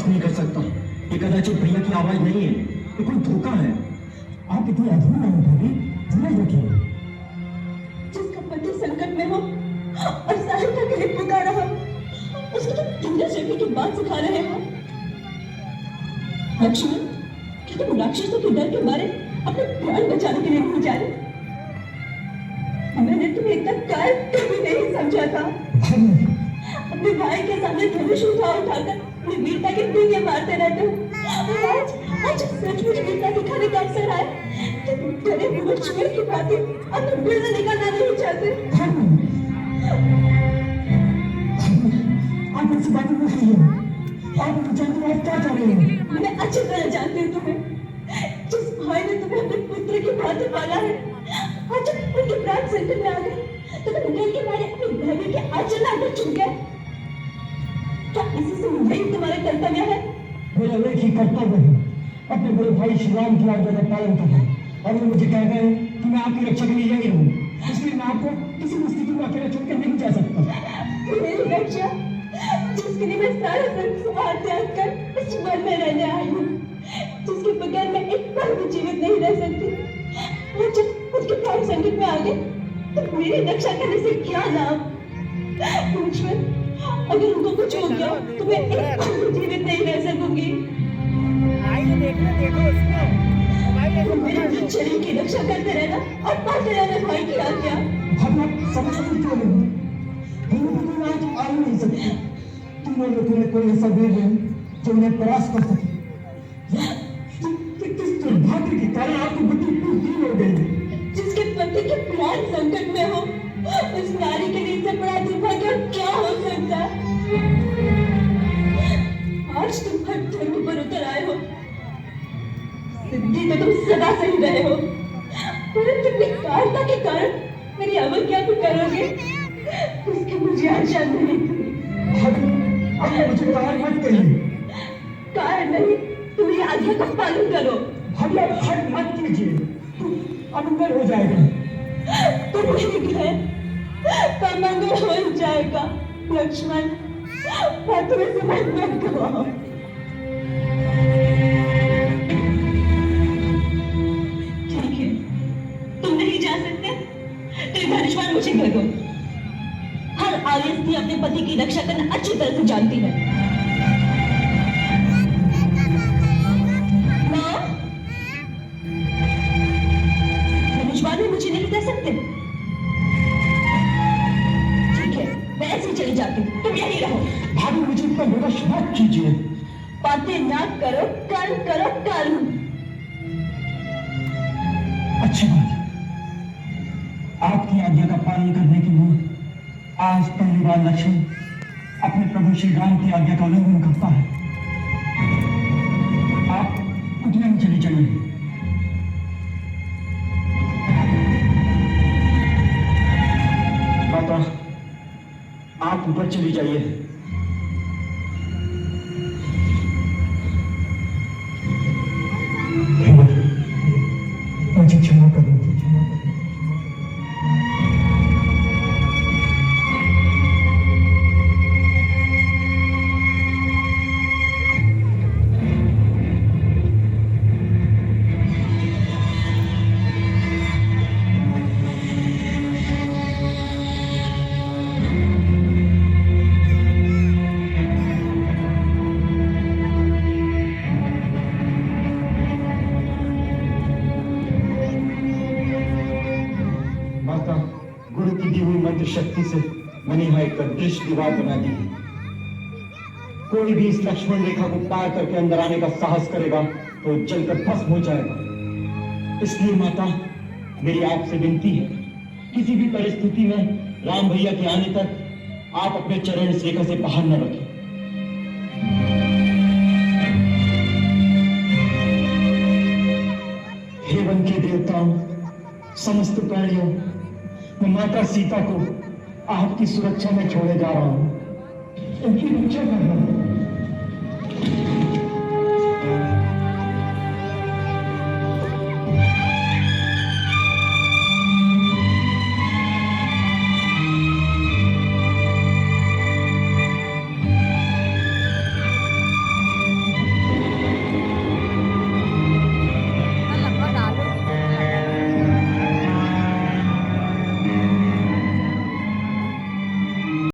बर्दाश्त नहीं कर सकता। ये कदाचित भैया की आवाज नहीं है, ये कोई धोखा है। आप इतनी अधूर नहीं भाभी, धीरज रखिए। जिसका पति संकट में हो और सहायता के लिए पुकारा हो, उसको तो धीरज रखने की बात सिखा रहे हो। लक्ष्मण, क्या तुम राक्षसों के डर के मारे अपने प्राण बचाने के लिए नहीं जा रहे? मैंने तुम्हें इतना कायर कभी नहीं समझा था। अपने भाई के सामने धनुष उठाकर अपनी वीरता के डींगे मारते रहते हो। और आज सचमुच वीरता दिखाने का अवसर आया कि तुम डरे हुए चूहे की भांति अपने दिल से निकलना नहीं चाहते। आप मुझसे बातें मत कीजिए। आप मुझे जानते हो आप क्या कर रहे हैं। मैं अच्छी तरह जानती हूँ तुम्हें। जिस भाई ने तुम्हें अपने पुत्र की भांति पाला है, आज जब उनके प्राण संकट में आ गए तो तुम डर के मारे अपनी बहन के आंचल में आकर छुप गए। क्या इसी से यही तुम्हारा कर्तव्य है? मेरा एक ही कर्तव्य है, अपने बड़े भाई श्री राम की आज्ञा का पालन करना। और वो मुझे कह गए कि मैं आपकी रक्षा के लिए यही रहूं, इसलिए मैं आपको किसी भी स्थिति में अकेला छोड़कर नहीं जा सकता। मेरी रक्षा, जिसके लिए मैं सारा संसार त्याग कर इस वन में रहने आई हूँ, जिसके बगैर मैं एक पल भी जीवित नहीं रह सकती, और जब उसके प्राण संकट में आ गए तो मेरी रक्षा करने से क्या लाभ? लक्ष्मण, अगर उनको कुछ हो गया तो मैं एक पल भी जीवित नहीं रह सकूंगी। देखो उसको, मेरे शरीर की रक्षा करते रहना और पालते रहना भाई की आज्ञा। हम आप समझ क्यों नहीं? हम आज आ ही नहीं सकते। तीनों लोगों में कोई ऐसा वीर नहीं जो उन्हें परास्त कर सके। किस दुर्भाग्य के कारण आपकी बुद्धि टूटी हो गई। जिसके पति के प्राण संकट में हो, उस नारी के लिए इससे बड़ा दुर्भाग्य और क्या हो सकता? आज तुम हर धर्म पर उतर आए हो, सिद्धि तो तुम सदा से ही रहे हो, परंतु अपनी कायरता के कारण मेरी अवज्ञा भी करोगे, उसकी मुझे आशा नहीं थी। अब मुझे कारण मत कहिए। कारण नहीं, तुम ये आज्ञा का पालन करो। हम आप हट मत कीजिए, अब मंगल हो जाएगा। तुम नहीं गए तो मंगल हो ही जाएगा। लक्ष्मण, मैं तुम्हें समझ मत गवाओ। ठीक है, तुम नहीं जा सकते तो ये धनुष्मान मुझे दे दो। हर आर्य स्त्री अपने पति की रक्षा करना अच्छी तरह से जानती है। माँ, धनुष्मान भी मुझे नहीं दे सकते। ठीक है, मैं ऐसे ही चली जाती हूँ, तुम यहीं रहो। भाभी मुझे इतना विवश मत कीजिए। बातें ना करो, कर्म करो कर्म। अच्छी बात है, आपकी आज्ञा का पालन करने के लिए आज पहली बार लक्ष्मण अपने प्रभु श्री राम की आज्ञा का उल्लंघन करता है। आप कुटिया में चले जाइए। माता, आप ऊपर चली जाइए। मुझे क्षमा कर दीजिए। गुरु की दी हुई मंत्र शक्ति से मैंने यहाँ एक दृश्य दीवार बना दी है। कोई भी इस लक्ष्मण रेखा को पार करके अंदर आने का साहस करेगा तो जलकर भस्म हो जाएगा। इसलिए माता, मेरी आपसे विनती है, किसी भी परिस्थिति में राम भैया के आने तक आप अपने चरण इस रेखा से बाहर न रखें। हे वन के देवताओं, समस्त प्राणियों, मैं माता सीता को आपकी सुरक्षा में छोड़े जा रहा हूं। उनकी रक्षा कर रहा हूं।